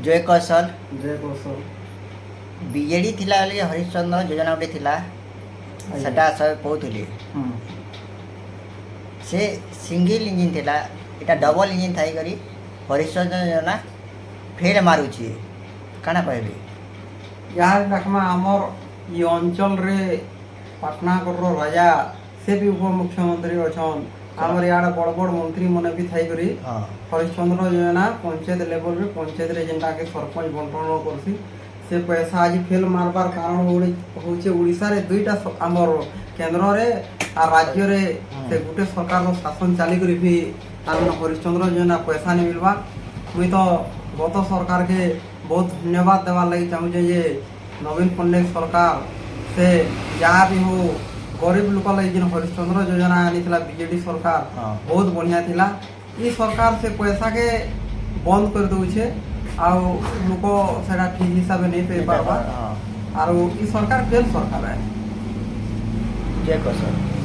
ଜୟ କୌଶଲ ଜୟ କୌଶଲ BJD ଥିଲା ବୋଲି ହରିଶ୍ଚନ୍ଦ୍ର ଯୋଜନା ଗୋଟେ ଥିଲା ସେଟା ସବେ କହୁଥିଲି ସେ ସିଙ୍ଗିଲ ଇଞ୍ଜିନ୍ ଥିଲା ଏଇଟା ଡବଲ ଇଞ୍ଜିନ୍ ଥାଇକରି ହରିଶ୍ଚନ୍ଦ୍ର ଯୋଜନା ଫେଲ୍ ମାରୁଛି କାଣା କହିବି यार देखमा आमर ये अंचल रे पाटनागढ़ राजा से भी उपमुख्यमंत्री अच्छन आमर यार बड़ बड़ मंत्री मन भी थाई करी हाँ हरिश्चंद्र योजना पंचायत लेवल रे पंचायत रे जेंटा के सरपंच बंटन करसी से पैसा आज फेल मारबार कारण होचे ओडिसा रे दुईटा आमर केंद्र रे आ राज्य रे से गुटे सरकार रो शासन चाली करी भी आमन हरिश्चंद्र योजना पैसा नहीं मिलबा मुई तो गत सरकार के बहुत धन्यवाद देवार लगी चाहूँ जे नवीन पट्टनायक सरकार से जहाँ भी हो गरीब लोक लगी जिन हरिश्चंद्र योजना आनी बीजेडी सरकार हाँ। बहुत बढ़िया थिला ई सरकार से पैसा के बंद कर दउछे आउ लोक सेटा ठीक हिसाब से नहीं पे पारबा हाँ आरो ई सरकार फेल सरकार है जय कौशल